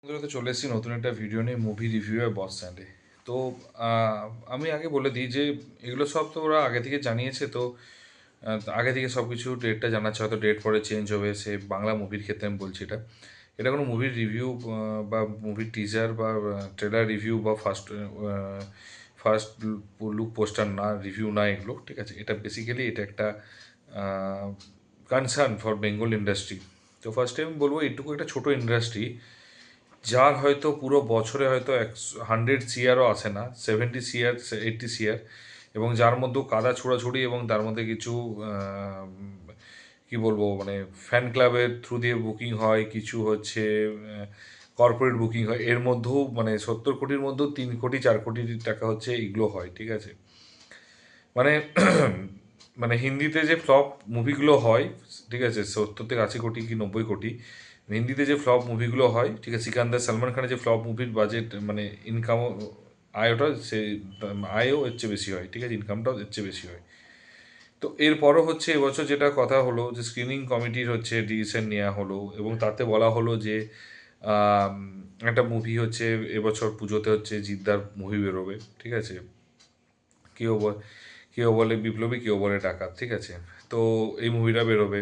বন্ধুরা, তো চলে এসেছি নতুন একটা ভিডিও নিয়ে, মুভি রিভিউ এর বস স্ট্যান্ডে। তো আমি আগে বলে দিই যে এগুলো সব তো ওরা আগে থেকে জানিয়েছে। তো আগে থেকে সব কিছু ডেটটা জানাচ্ছে, হয়তো ডেট পরে চেঞ্জ হবে। সে বাংলা মুভির ক্ষেত্রে আমি বলছি, এটা এটা কোনো মুভির রিভিউ বা মুভির টিজার বা ট্রেলার রিভিউ বা ফার্স্ট লুক পোস্টার না, রিভিউ না এগুলো, ঠিক আছে। এটা বেসিক্যালি এটা একটা কনসার্ন ফর বেঙ্গল ইন্ডাস্ট্রি। তো ফার্স্টে আমি বলবো, এইটুকু একটা ছোটো ইন্ডাস্ট্রি যার হয়তো পুরো বছরে হয়তো 100 সিআরও আসে না, 70 সিআর, 80 সিআর, এবং যার মধ্যেও কাদা ছোড়াছুড়ি এবং তার মধ্যে কিছু কি বলবো, মানে ফ্যান ক্লাবের থ্রু দিয়ে বুকিং হয়, কিছু হচ্ছে কর্পোরেট বুকিং হয়, এর মধ্যেও মানে 70 কোটির মধ্যেও 3 কোটি 4 কোটি টাকা হচ্ছে এগুলো হয়, ঠিক আছে। মানে মানে হিন্দিতে যে ফ্লপ মুভিগুলো হয়, ঠিক আছে, 70 থেকে 80 কোটি কি 90 কোটি, হিন্দিতে যে ফ্লপ মুভিগুলো হয়, ঠিক আছে, সিকান্দার সালমান খানের যে ফ্লপ মুভির বাজেট মানে ইনকাম, আয়টা সে আয়ও এর চেয়ে বেশি হয়, ঠিক আছে, ইনকামটাও এর চেয়ে বেশি হয়। তো এরপরও হচ্ছে এবছর যেটা কথা হলো যে স্ক্রিনিং কমিটির হচ্ছে ডিসিশন নেওয়া হলো, এবং তাতে বলা হলো যে আম, একটা মুভি হচ্ছে এবছর পুজোতে হচ্ছে জিদ্দার মুভি বেরোবে, ঠিক আছে। কেউ কেউ বলে বিপ্লবী, কেউ বলে ডাকাত, ঠিক আছে। তো এই মুভিটা বেরোবে,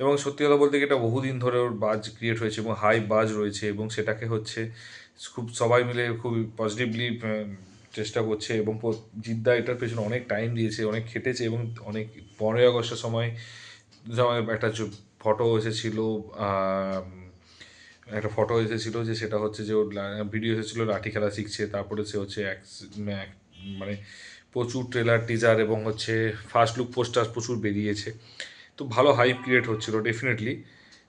এবং সত্যি কথা বলতে কি এটা বহুদিন ধরে ওর বাজ ক্রিয়েট হয়েছে এবং হাই বাজ রয়েছে, এবং সেটাকে হচ্ছে খুব সবাই মিলে খুব পজিটিভলি চেষ্টা করছে। এবং জিদ্দা এটার পেছনে অনেক টাইম দিয়েছে, অনেক খেটেছে, এবং অনেক 15ই আগস্টের সময় সময় একটা ফটো এসেছিলো, একটা ফটো এসেছিলো যে সেটা হচ্ছে যে ওর ভিডিও এসেছিলো লাঠি খেলা শিখছে, তারপরে সে হচ্ছে মানে প্রচুর ট্রেলার টিজার এবং হচ্ছে ফার্স্ট লুক পোস্টার প্রচুর বেরিয়েছে। তো ভালো হাইপ ক্রিয়েট হচ্ছিল ডেফিনেটলি।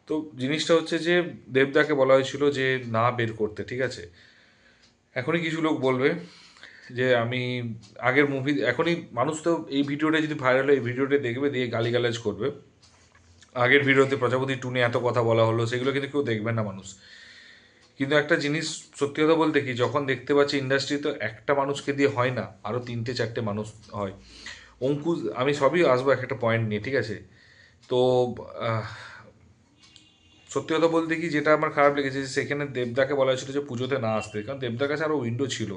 তো জিনিসটা হচ্ছে যে দেবদাকে বলা হয়েছিল যে না বের করতে, ঠিক আছে। এখনই কিছু লোক বলবে যে আমি আগের মুভি, এখনই মানুষ তো এই ভিডিওটা যদি ভাইরাল হয় এই ভিডিওটা দেখবে, দিয়ে গালিগালাজ করবে। আগের ভিডিওতে প্রজাপতি 2 নিয়ে এত কথা বলা হলো, সেগুলো কিন্তু কেউ দেখবে না মানুষ। কিন্তু একটা জিনিস সত্যি কথা বলতে কি, যখন দেখতে পাচ্ছি ইন্ডাস্ট্রি তো একটা মানুষকে দিয়ে হয় না, আরও 3টে 4টে মানুষ হয়। অঙ্কুশ, আমি সবই আসবো এক একটা পয়েন্ট নিয়ে, ঠিক আছে। তো আহ, সত্যি কথা বলতে কি, যেটা আমার খারাপ লেগেছে যে সেখানে দেবদাকে বলা হয়েছিল যে পুজোতে না আসতে, কারণ দেবদার কাছে আরও উইন্ডো ছিল।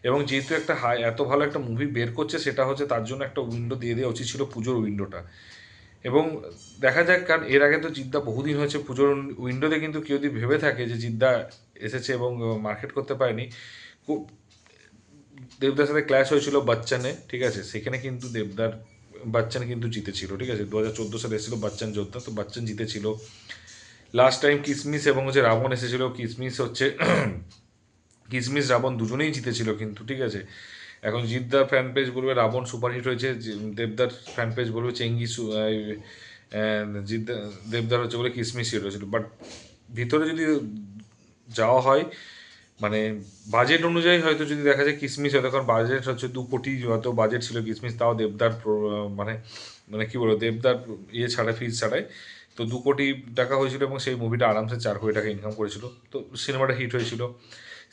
এবং যেহেতু একটা এত ভালো একটা মুভি বের করছে, সেটা হচ্ছে তার জন্য একটা উইন্ডো দিয়ে দেওয়া উচিত ছিল, পুজোর উইন্ডোটা। এবং দেখা যাক, কারণ এর আগে তো জিদ্দা বহুদিন হয়েছে পুজোর উইন্ডোতে, কিন্তু কেউ যদি ভেবে থাকে যে জিদ্দা এসেছে এবং মার্কেট করতে পারেনি, দেবদার সাথে ক্ল্যাশ হয়েছিল বচ্চনে, ঠিক আছে, সেখানে কিন্তু দেবদার বচ্চন কিন্তু জিতেছিল, ঠিক আছে। 2014 সালে এসেছিল বচ্চন যোদ্ধা, তো বচ্চন জিতেছিল। লাস্ট টাইম কিসমিস এবং হচ্ছে রাবণ এসেছিল, কিসমিস হচ্ছে কিসমিস রাবণ দুজনেই জিতেছিল কিন্তু, ঠিক আছে। এখন জিদ্দার ফ্যান পেজ বলবে রাবণ সুপারহিট হয়েছে, দেবদার ফ্যান পেজ বলবে চেঙ্গি জিদ্দা, দেবদার হচ্ছে বলে কিসমিস হিট হয়েছিল। বাট ভিতরে যদি যাওয়া হয়, মানে বাজেট অনুযায়ী হয়তো যদি দেখা যায় কিসমিস হয়, তখন বাজেট হচ্ছে 2 কোটি হয়তো বাজেট ছিল কিসমিস, তাও দেবদার মানে মানে কী বলবো, দেবদার ইয়ে ছাড়াই, ফিজ ছাড়াই, তো 2 কোটি টাকা হয়েছিল, এবং সেই মুভিটা আরামসে 4 কোটি টাকা ইনকাম করেছিল। তো সিনেমাটা হিট হয়েছিল।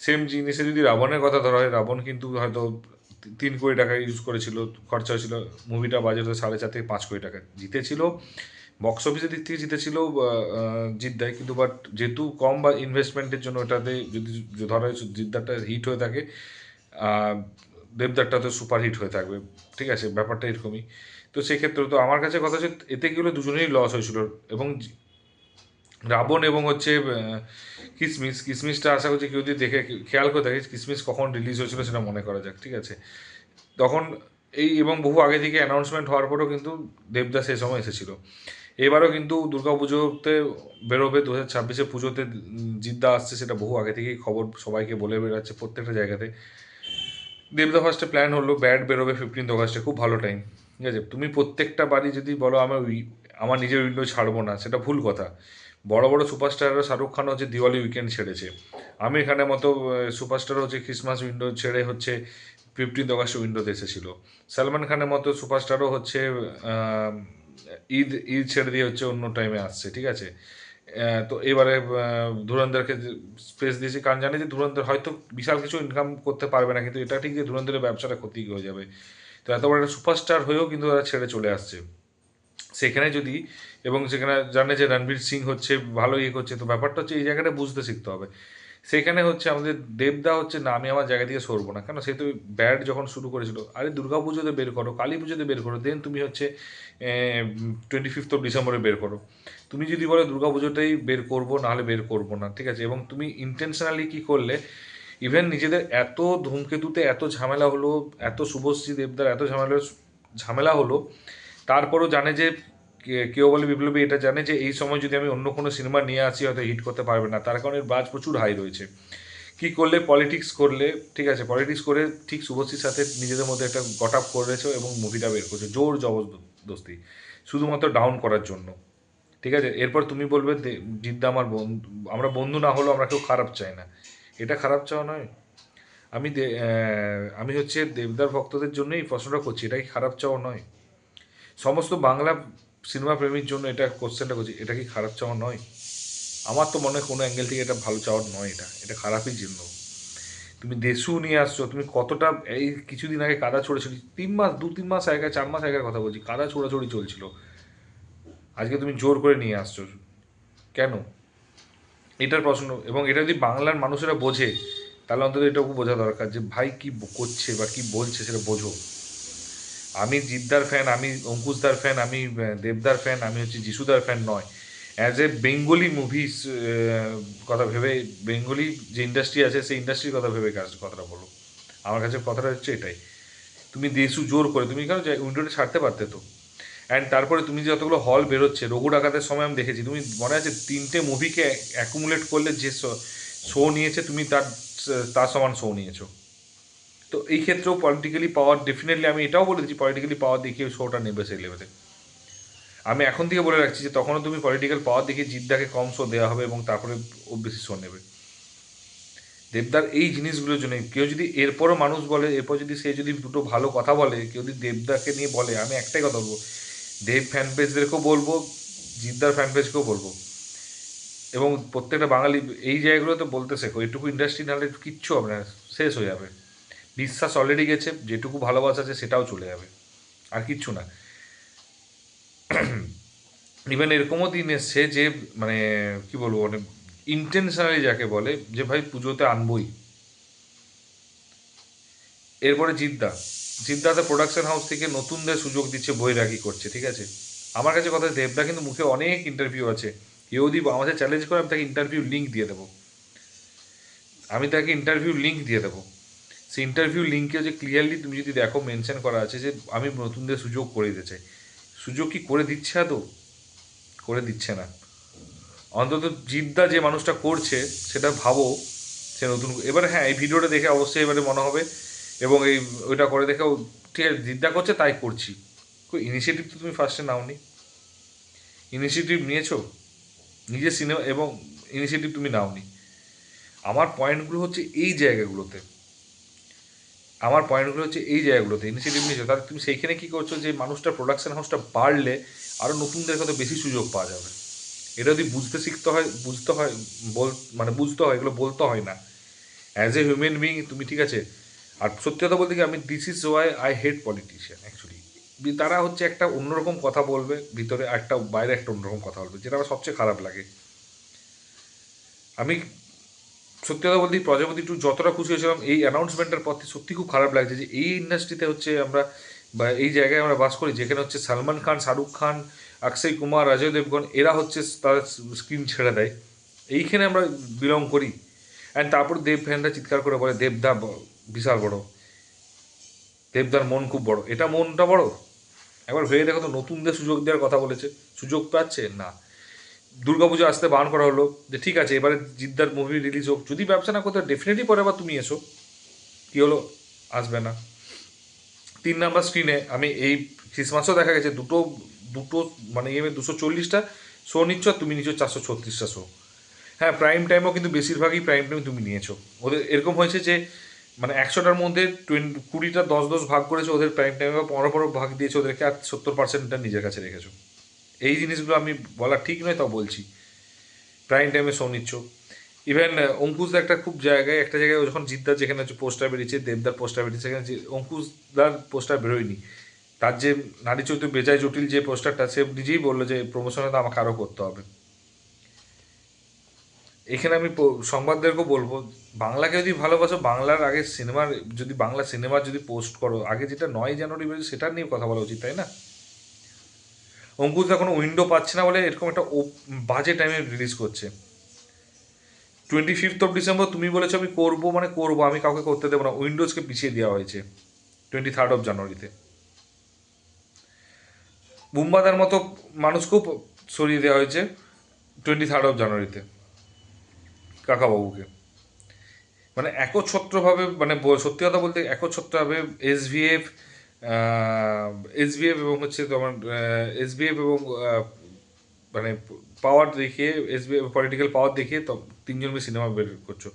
সেম জিনিসে যদি রাবণের কথা ধরা হয়, রাবণ কিন্তু হয়তো 3 কোটি টাকা ইউজ করেছিল, খরচা হয়েছিল। মুভিটা বাজেট হয়ে 4.5 থেকে 5 কোটি টাকা জিতেছিল, বক্স অফিসের দিক থেকে জিতেছিল জিদ্দায়, কিন্তু বাট যেহেতু কম বা ইনভেস্টমেন্টের জন্য ওটাতে যদি ধরা হয় জিদ্দারটা হিট হয়ে থাকে, আহ, দেবদারটা তো সুপার হিট হয়ে থাকবে, ঠিক আছে, ব্যাপারটা এরকমই। তো সেক্ষেত্রে তো আমার কাছে কথা হচ্ছে এতে কি হলো, দুজনেই লস হয়েছিল। এবং রাবণ এবং হচ্ছে কিসমিসটা আশা করছি কেউ যদি দেখে খেয়াল করে থাকে কিসমিস কখন রিলিজ হয়েছিল সেটা মনে করা যাক, ঠিক আছে। তখন এই এবং বহু আগে থেকে অ্যানাউন্সমেন্ট হওয়ার পরেও কিন্তু দেবদাস সেই সময় এসেছিল। এবারও কিন্তু দুর্গা পুজোতে বেরোবে, 2026-এ পুজোতে জিদ্দা আসছে, সেটা বহু আগে থেকেই খবর সবাইকে বলে বেড়াচ্ছে প্রত্যেকটা জায়গাতে। দেবদা ফার্স্টে প্ল্যান হলো ব্যাট বেরোবে 15 আগস্টে, খুব ভালো টাইম, ঠিক আছে। তুমি প্রত্যেকটা বাড়ি যদি বলো আমার নিজের উইন্ডো ছাড়বো না, সেটা ভুল কথা। বড় বড় সুপারস্টাররা, শাহরুখ খান হচ্ছে দিওয়ালি উইকেন্ড ছেড়েছে, আমির খানের মতো সুপারস্টার হচ্ছে ক্রিসমাস উইন্ডো ছেড়ে হচ্ছে 15 আগস্ট উইন্ডোতে এসেছিল। সালমান খানের মতো সুপারস্টারও হচ্ছে আহ, ঈদ ঈদ ছেড়ে দিয়ে হচ্ছে অন্য টাইমে আসছে, ঠিক আছে। তো এবারে ধুরন্ধরকে স্পেস দিয়েছি, কারণ জানি যে ধুরন্ধর হয়তো বিশাল কিছু ইনকাম করতে পারবে না, কিন্তু এটা ঠিক যে ধুরন্ধরের ব্যবসাটা ক্ষতি হয়ে যাবে। তো এত বড় একটা সুপারস্টার হয়েও কিন্তু তারা ছেড়ে চলে আসছে সেখানে যদি, এবং সেখানে জানে যে রণবীর সিং হচ্ছে ভালো ইয়ে করছে, তো ব্যাপারটা হচ্ছে এই জায়গাটা বুঝতে শিখতে হবে। সেখানে হচ্ছে আমাদের দেবদা হচ্ছে না, আমি আমার জায়গা থেকে সরবো না, কেন সে তো ব্যাড যখন শুরু করেছিল, আরে দুর্গা পুজোতে বের করো, কালী পুজোতে বের করো, দেন তুমি হচ্ছে 25 ডিসেম্বরে বের করো। তুমি যদি বলো দুর্গা পুজোতেই বের করবো, নাহলে বের করবো না, ঠিক আছে, এবং তুমি ইন্টেনশনালি কি করলে, ইভেন নিজেদের এত ধূমকেতুতে এত ঝামেলা হলো, এত শুভশ্রী দেবদার এত ঝামেলা হলো, তারপরও জানে যে কেউ বলে বিপ্লবী এটা জানে যে এই সময় যদি আমি অন্য কোনো সিনেমা নিয়ে আসি হয়তো হিট করতে পারবে না, তার কারণে বাজ প্রচুর হাই রয়েছে। কি করলে, পলিটিক্স করলে, ঠিক আছে, পলিটিক্স করে ঠিক শুভশ্রীর সাথে নিজেদের মধ্যে একটা গট আপ করেছে এবং মুভিটা বের করছে জোর জবরদস্তি, শুধুমাত্র ডাউন করার জন্য, ঠিক আছে। এরপর তুমি বলবে জিদ্দা আমার বন্ধু, আমরা বন্ধু না হলেও আমরা কেউ খারাপ চাই না, এটা খারাপ চাওয়া নয়। আমি হচ্ছে দেবদার ভক্তদের জন্যই এই প্রশ্নটা করছি, এটা কি খারাপ চাওয়া নয়? সমস্ত বাংলা সিনেমা প্রেমীর জন্য এটা কোশ্চেনটা করছি, এটা কি খারাপ চাওয়া নয়? আমার তো মনে হয় কোনো অ্যাঙ্গেল থেকে এটা ভালো চাওয়ার নয়, এটা খারাপই জন্য। তুমি দেশু নিয়ে আসছো, তুমি কতটা, এই কিছুদিন আগে কাদা ছড়েছিল, 3 মাস 2-3 মাস আগে 4 মাস আগের কথা বলছি, কাদা ছোড়াছড়ি চলছিল, আজকে তুমি জোর করে নিয়ে আসছো কেন? এটার প্রশ্ন। এবং এটা যদি বাংলার মানুষেরা বোঝে, তাহলে অন্তত এটাও বোঝা দরকার যে ভাই কি করছে বা কি বলছে সেটা বোঝো। আমি জিদ্দার ফ্যান, আমি অঙ্কুশদার ফ্যান, আমি দেবদার ফ্যান, আমি হচ্ছে যিশুদার ফ্যান নয়। অ্যাজ এ বেঙ্গলি মুভিস কথা ভেবে, বেঙ্গলি যে ইন্ডাস্ট্রি আছে সেই ইন্ডাস্ট্রির কথা ভেবে কথাটা বলো। আমার কাছে কথাটা হচ্ছে এটাই। তুমি দেশু জোর করে তুমি কেন উইন্ডোটা ছাড়তে পারতে তো। অ্যান্ড তারপরে তুমি যে যতগুলো হল বেরোচ্ছে, রঘু ডাকাতের সময় আমি দেখেছি, তুমি মনে আছে 3টে মুভিকে অ্যাকুমুলেট করলে যে শো নিয়েছে, তুমি তার তার সমান শো নিয়েছো। তো এই ক্ষেত্রেও পলিটিক্যালি পাওয়ার, ডেফিনেটলি আমি এটাও বলে দিচ্ছি, পলিটিক্যালি পাওয়ার দেখিয়ে শোটা নেবে সেই লেভেলে। আমি এখন থেকে বলে রাখছি যে তখনও তুমি পলিটিক্যাল পাওয়ার দেখিয়ে জিদ্দাকে কম শো দেওয়া হবে এবং তারপরে ও বেশি শো নেবে। দেবদার এই জিনিসগুলোর জন্য কেউ যদি এরপরও মানুষ বলে, এরপর যদি সে যদি দুটো ভালো কথা বলে, কেউ যদি দেবদাকে নিয়ে বলে, আমি একটাই কথা বলবো, দেব ফ্যান পেজদেরকেও বলবো, জিদ্দার ফ্যান পেজকেও বলবো, এবং প্রত্যেকটা বাঙালি এই জায়গাগুলোতে বলতে শেখো, এটুকু ইন্ডাস্ট্রি নাহলে কিচ্ছু হবে না, শেষ হয়ে যাবে। বিশ্বাস অলরেডি গেছে, যেটুকু ভালোবাসা আছে সেটাও চলে যাবে, আর কিচ্ছু না। ইভেন এরকমও দিন এসছে যে মানে কি বলবো, মানে ইন্টেনশনালি যাকে বলে যে ভাই পুজোতে আনবই। এরপরে জিদ্দাতে প্রোডাকশন হাউস থেকে নতুনদের সুযোগ দিচ্ছে, বৈরাগী করছে, ঠিক আছে। আমার কাছে কথা, দেবদা কিন্তু মুখে অনেক ইন্টারভিউ আছে, কেউ যদি আমাদের চ্যালেঞ্জ করে আমি তাকে ইন্টারভিউ লিঙ্ক দিয়ে দেবো, সেই ইন্টারভিউ লিঙ্কে যে ক্লিয়ারলি তুমি যদি দেখো মেনশন করা আছে যে আমি নতুনদের সুযোগ করে দিতে চাই। সুযোগ কি করে দিচ্ছে? আদৌ করে দিচ্ছে না। অন্তত জিদ্দা যে মানুষটা করছে সেটা ভাবো, সে নতুন, এবারে হ্যাঁ এই ভিডিওটা দেখে অবশ্যই এবারে মনে হবে, এবং এই ওইটা করে দেখেও ঠিক আছে জিদ্দা করছে তাই করছি, ইনিশিয়েটিভ তো তুমি ফার্স্টে নাওনি। ইনিশিয়েটিভ নিয়েছো নিজের সিনেমা, এবং ইনিশিয়েটিভ তুমি নাওনি। আমার পয়েন্টগুলো হচ্ছে এই জায়গাগুলোতে, ইনিশিয়েটিভ নিয়েছো, তাহলে তুমি সেইখানে কী করছো যে মানুষটার প্রোডাকশন হাউসটা বাড়লে আরও নতুনদের কত বেশি সুযোগ পাওয়া যাবে। এটা যদি বুঝতে হয়, এগুলো বলতে হয় না। অ্যাজ এ হিউম্যান বিং তুমি, ঠিক আছে। আর সত্যি কথা বলতে কি, আমি this is Y I hate politician actually. তারা হচ্ছে একটা অন্যরকম কথা বলবে ভিতরে, একটা বাইরে একটা অন্যরকম কথা বলবে, যেটা আমার সবচেয়ে খারাপ লাগে। আমি সত্যি কথা বলতে প্রজাপতি 2 যতটা খুশি হয়েছিলাম এই অ্যানাউন্সমেন্টের পর থেকে, সত্যি খুব খারাপ লাগছে যে এই ইন্ডাস্ট্রিতে হচ্ছে আমরা, বা এই জায়গায় আমরা বাস করি যেখানে হচ্ছে সালমান খান, শাহরুখ খান, অক্ষয় কুমার, অজয় দেবগন এরা হচ্ছে তার স্ক্রিন ছেড়ে দেয়, এইখানে আমরা বিলং করি। অ্যান্ড তারপর দেব ফ্যানরা চিৎকার করে বলে দেবদা বিশাল বড়, দেবদার মন খুব বড়। এটা মনটা বড়? একবার ভেবে দেখো তো, নতুনদের সুযোগ দেওয়ার কথা বলেছে, সুযোগ পাচ্ছে না। দুর্গাপুজো আসতে বারণ করা হলো যে ঠিক আছে এবারে জিদ্দার মুভি রিলিজ হোক, যদি ব্যবসা না করতে ডেফিনেটলি পরে আবার তুমি এসো, কী হলো, আসবে না। 3 নাম্বার স্ক্রিনে আমি এই ক্রিসমাসও দেখা গেছে দুটো দুটো মানে 240টা শো নিচ্ছ, আর তুমি নিচ্ছ 436টা শো। হ্যাঁ প্রাইম টাইমও কিন্তু বেশিরভাগই প্রাইম টাইম তুমি নিয়েছো। ওদের এরকম হয়েছে যে মানে 100টার মধ্যে 20টা 10-10 ভাগ করেছো ওদের প্রাইম টাইমে, বা 15 ভাগ দিয়েছো ওদেরকে, আর 70%টা নিজের কাছে রেখেছো। এই জিনিসগুলো আমি বলা ঠিক নয়, তাও বলছি। প্রাইম টাইমে শো নিচ্ছ। ইভেন অঙ্কুশদা একটা জায়গায় যখন জিদ্দার যেখানে হচ্ছে পোস্টার বেরিয়েছে, দেবদার পোস্টার বেরিয়েছে, সেখানে যে অঙ্কুশদার পোস্টার বেরোয়নি, তার যে নারী চৌধুরী বেজায় জটিল যে পোস্টারটা, সে নিজেই বললো যে প্রমোশনে তো আমাকে আরও করতে হবে। এখানে আমি সংবাদদারকেও বলবো, বাংলাকে যদি ভালোবাসো, বাংলার আগে সিনেমার, যদি বাংলা সিনেমার যদি পোস্ট করো, আগে যেটা 9 জানুয়ারি বেরোচ্ছে সেটা নিয়ে কথা বলা উচিত, তাই না? অঙ্কুশ কোনো উইন্ডো পাচ্ছে না বলে এরকম একটা বাজে টাইমে রিলিজ করছে। 25 ডিসেম্বর তুমি বলেছো আমি করবো, মানে করবো, আমি কাউকে করতে দেবো না, উইন্ডোজকে পিছিয়ে দেওয়া হয়েছে 23 জানুয়ারিতে। বুম্বাদার মতো মানুষকেও সরিয়ে দেওয়া হয়েছে 23 জানুয়ারিতে, কাকাবাবুকে। মানে একচ্ছত্রভাবে, মানে সত্যি কথা বলতে একচ্ছত্রভাবে এসভিএফ, এসভিএফ এবং হচ্ছে তোমার এসভিএফ এবং মানে পাওয়ার দেখিয়ে, এসভিএফ পলিটিক্যাল পাওয়ার দেখিয়ে তো তিনজন মিলে সিনেমা বের করছো,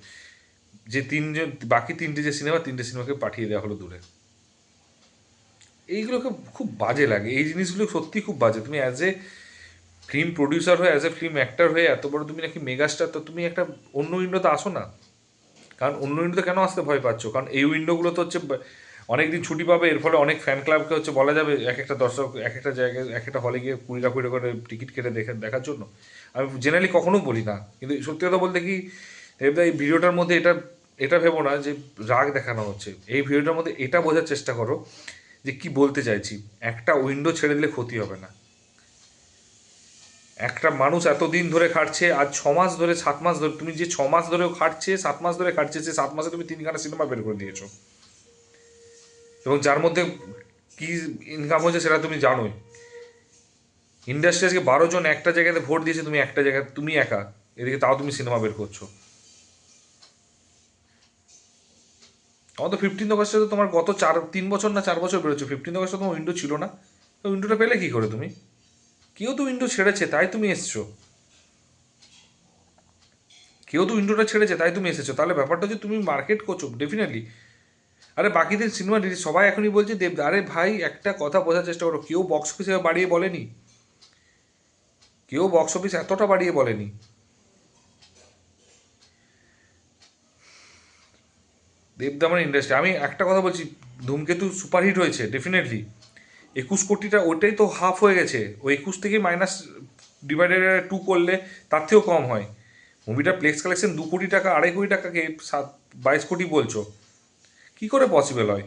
যে তিনজন বাকি তিনটে যে সিনেমা, তিনটে সিনেমাকে পাঠিয়ে দেওয়া হলো দূরে। এইগুলোকে খুব বাজে লাগে, এই জিনিসগুলো সত্যি খুব বাজে। তুমি অ্যাজ এ ফিল্ম প্রডিউসার হয়ে, অ্যাজ এ ফিল্ম অ্যাক্টর হয়ে এত বড় তুমি নাকি মেগাস্টার, তো তুমি একটা অন্য উইন্ডোতে আসো না। কারণ অন্য উইন্ডোতে কেন আসতে ভয় পাচ্ছ? কারণ এই উইন্ডোগুলো তো হচ্ছে অনেক দিন ছুটি পাবে, এর ফলে অনেক ফ্যান ক্লাবকে হচ্ছে বলা যাবে, এক একটা দর্শক এক একটা জায়গায় এক একটা হলে গিয়ে 20 টাকা করে টিকিট কেটে দেখার জন্য। আমি জেনারেলি কখনো বলি না, কিন্তু সত্যি কথা বলতে কি, দেবদা এই ভিডিওটার মধ্যে এটা এটা ভেবো না যে রাগ দেখানো হচ্ছে, এই ভিডিওটার মধ্যে এটা বোঝার চেষ্টা করো যে কি বলতে চাইছি। একটা উইন্ডো ছেড়ে দিলে ক্ষতি হবে না। একটা মানুষ এতদিন ধরে খাটছে, আজ 6 মাস ধরে, 7 মাস ধরে, তুমি যে 6 মাস ধরেও খাটছে, 7 মাস ধরে খাটছে, সে 7 মাসে তুমি 3 খানা সিনেমা বের করে দিয়েছো, এবং যার মধ্যে কি ইনকাম হচ্ছে সেটা তুমি জানোই। ইন্ডাস্ট্রি আজকে 12 জন একটা জায়গাতে ভোট দিয়েছে, তুমি একটা জায়গায়, তুমি একা, এদিকে তাও তুমি সিনেমা বের করছো। আমার তো 15 আগস্টে তো তোমার গত 3 বছর না 4 বছর বেরোচ্ছে, 15 আগস্টে তোমার উইন্ডো ছিল না, তো উইন্ডোটা পেলে কি করে তুমি? কেউ তো উইন্ডো ছেড়েছে তাই তুমি এসছো, কেউ তো উইন্ডোটা ছেড়েছে তাই তুমি এসেছো, তাহলে ব্যাপারটা যে তুমি মার্কেট করছো ডেফিনেটলি। আরে বাকিদের সিনেমা রিলিজ সবাই এখনই বলছে দেব, আরে ভাই একটা কথা বোঝার চেষ্টা করো, কেউ বক্স অফিসে বাড়িয়ে বলেনি, কেউ বক্স অফিস এতটা বাড়িয়ে বলেনি। দেবদামার ইন্ডাস্ট্রি, আমি একটা কথা বলছি, ধূমকেতু সুপারহিট হয়েছে ডেফিনেটলি, 21 কোটিটা ওটাই তো হাফ হয়ে গেছে, ওই 21 থেকে মাইনাস ডিভাইডেড 2 করলে তার থেকেও কম হয়। মুভিটা প্লেক্স কালেকশন 2 কোটি টাকা, 2.5 কোটি টাকাকে 22 কোটি বলছো, কি করে পসিবল হয়?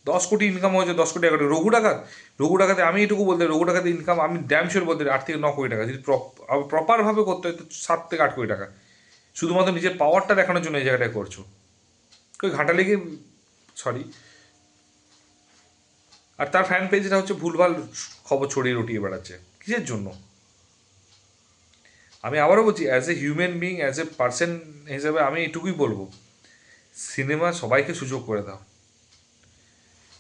10 কোটি ইনকাম হয়েছে, 10 কোটি 1 কোটি। রঘু ডাকাতে আমি এটুকু বলতে, রঘু ডাকাতে ইনকাম আমি ড্যাম শিওর বলতে 8 থেকে 9 কোটি টাকা, যদি প্রপারভাবে করতে হয় তো 7 থেকে 8 কোটি টাকা, শুধুমাত্র নিজের পাওয়ারটা দেখানোর জন্য এই জায়গাটায় করছো। ওই ঘাটা লেগে, সরি। আর তার ফ্যান পেজটা হচ্ছে ভুলভাল খবর ছড়িয়ে রটিয়ে বেড়াচ্ছে, কিসের জন্য? আমি আবারও বলছি, as a human being, as a person হিসেবে আমি এটুকুই বলবো, সিনেমা সবাইকে সুযোগ করে দাও।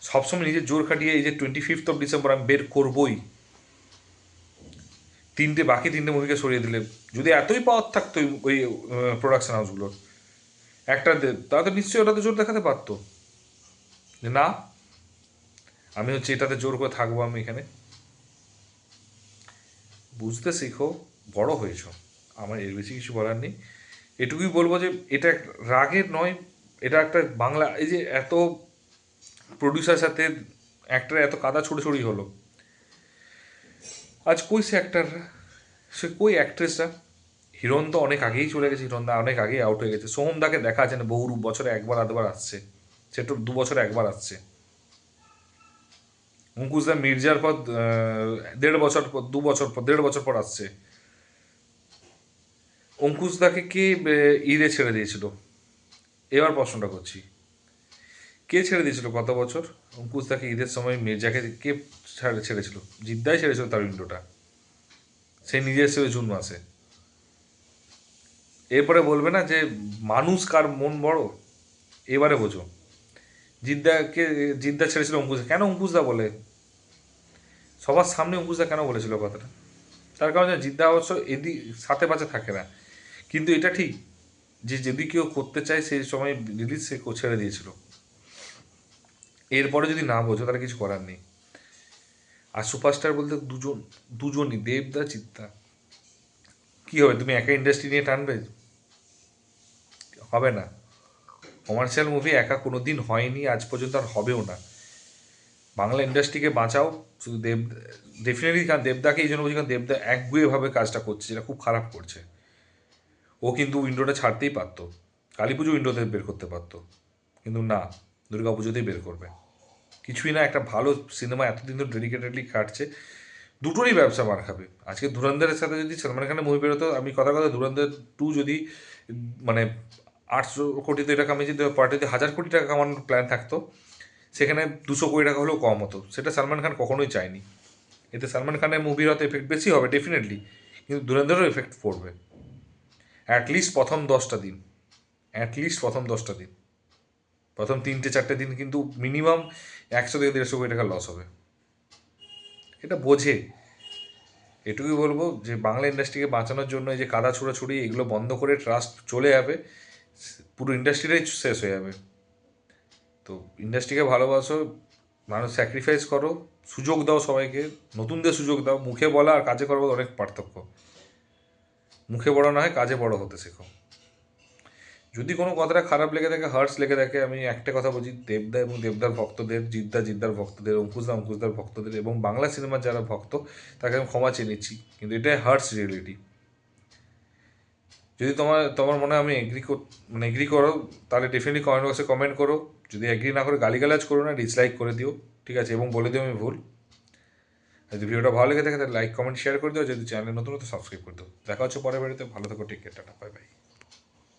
সবসময় নিজের জোর খাটিয়ে এই যে 25 ডিসেম্বর আমি বের করবই, বাকি তিনটে মুভিকে সরিয়ে দিলে, যদি এতই পাওয়ার থাকতো ওই প্রোডাকশন হাউসগুলোর, একটা তারা তো নিশ্চয়ই ওটাতে জোর দেখাতে পারতো যে না, আমি হচ্ছে এটাতে জোর করে থাকবো, আমি এখানে। বুঝতে শেখো, বড় হয়েছ, আমার এর বেশি কিছু বলার নেই। এটুকুই বলবো যে এটা রাগের নয়, এটা একটা বাংলা, এই যে এত প্রডিউসার সাথে অ্যাক্টার এত কাদা ছড়ি হলো, আজ কই সে অ্যাক্টাররা, সে কই অ্যাক্ট্রেসরা? হিরণ তো অনেক আগেই চলে গেছে, হিরণদা অনেক আগেই আউট হয়ে গেছে। সোহমদাকে দেখা আছে না, বহু বছরে একবার আধবার আসছে, সে তো 2 বছরে একবার আসছে। মুকুশদা মির্জার পর 1.5 বছর পর, 2 বছর পর, 1.5 বছর পর আসছে। অঙ্কুশদাকে কে ঈদে ছেড়ে দিয়েছিল? এবার প্রশ্নটা করছি, কে ছেড়ে দিয়েছিল গত বছর অঙ্কুশদাকে ঈদের সময়? মির্জাকে কে ছেড়েছিল? জিদ্দাই ছেড়েছিল তার উইন্ডোটা, সে নিজে এসে জুন মাসে। এরপরে বলবে না যে মানুষ কার মন বড়, এবারে বোঝো। জিদ্দা ছেড়েছিল অঙ্কুশদা, কেন অঙ্কুশদা বলে? সবার সামনে অঙ্কুশদা কেন বলেছিল কথাটা? তার কারণ জিদ্দা অবশ্য এদিক সাথে পাশে থাকে না, কিন্তু এটা ঠিক যে যদি কেউ করতে চায় সেই সময় রিলিজ সে ছেড়ে দিয়েছিল। এরপরে যদি না বোঝো তাহলে কিছু করার নেই। আর সুপারস্টার বলতে দুজনই, দেবদা চিত্তা। কি হবে, তুমি একা ইন্ডাস্ট্রি নিয়ে টানবে? হবে না। কমার্শিয়াল মুভি একা কোনো দিন হয়নি, আজ পর্যন্ত আর হবেও না। বাংলা ইন্ডাস্ট্রিকে বাঁচাও, শুধু ডেফিনেটলি, কারণ দেবদাকে এই জন্য বলছি, কারণ দেবদা একগুঁয়েভাবে কাজটা করছে, যেটা খুব খারাপ করছে। ও কিন্তু উইন্ডোটা ছাড়তেই পারতো, কালী পুজো উইন্ডোতে বের করতে পারতো, কিন্তু না, দুর্গা পুজোতেই বের করবে। কিছুই না, একটা ভালো সিনেমা এতদিন ধরে ডেডিকেটেডলি কাটছে, দুটোরই ব্যবসা মার খাবে। আজকে ধুরন্ধরের সাথে যদি সলমান খানের মুভি বেরোতো, আমি কথা কথা ধুরন্ধর 2 যদি মানে 800 কোটি টাকা আমি যদি পার ডেতে 1000 কোটি টাকা কামানোর প্ল্যান থাকতো, সেখানে 200 কোটি টাকা হলেও কম হতো। সেটা সালমান খান কখনোই চায়নি। এতে সালমান খানের মুভির হয়তো এফেক্ট বেশি হবে ডেফিনেটলি, কিন্তু ধুরন্ধরেরও এফেক্ট পড়বে। অ্যাটলিস্ট প্রথম 10টা দিন, অ্যাটলিস্ট প্রথম 10টা দিন, প্রথম 3-4টে দিন কিন্তু মিনিমাম 100 থেকে 150 কোটি টাকা লস হবে। এটা বোঝে। এটুকুই বলবো যে বাংলা ইন্ডাস্ট্রিকে বাঁচানোর জন্য এই যে কাদা ছুড়াছুড়ি এগুলো বন্ধ করে ট্রাস্ট চলে যাবে, পুরো ইন্ডাস্ট্রিটাই শেষ হয়ে যাবে। তো ইন্ডাস্ট্রিকে ভালোবাসো, মানুষ স্যাক্রিফাইস করো, সুযোগ দাও সবাইকে, নতুনদের সুযোগ দাও। মুখে বলা আর কাজে করার অনেক পার্থক্য। মুখে বড় না হয় কাজে বড় হতে শেখো। যদি কোনো কথাটা খারাপ লেগে থাকে, হার্টস লেগে থাকে, আমি একটা কথা বলছি, দেবদা এবং দেবদার ভক্তদের, জিদ্দার ভক্তদের, অঙ্কুশদার ভক্তদের এবং বাংলা সিনেমার যারা ভক্ত, তাকে আমি ক্ষমা চেয়ে নিচ্ছি, কিন্তু এটাই হার্টস রিয়েলিটি। যদি তোমার তোমার মনে হয় আমি এগ্রি করো, তাহলে ডেফিনেটলি কমেন্ট বক্সে কমেন্ট করো। যদি এগ্রি না করে গালিগালাজ করো না, ডিসলাইক করে দিও, ঠিক আছে, এবং বলে দিও আমি ভুল। যদি ভিডিওটা ভালো লেগে থাকে তাহলে লাইক কমেন্ট শেয়ার করে দিও, যদি চ্যানেলে নতুন তো সাবস্ক্রাইব করে দিও। দেখা হচ্ছে পরের বাড়িতে, ভালো থাকো, take care, tata, bye by.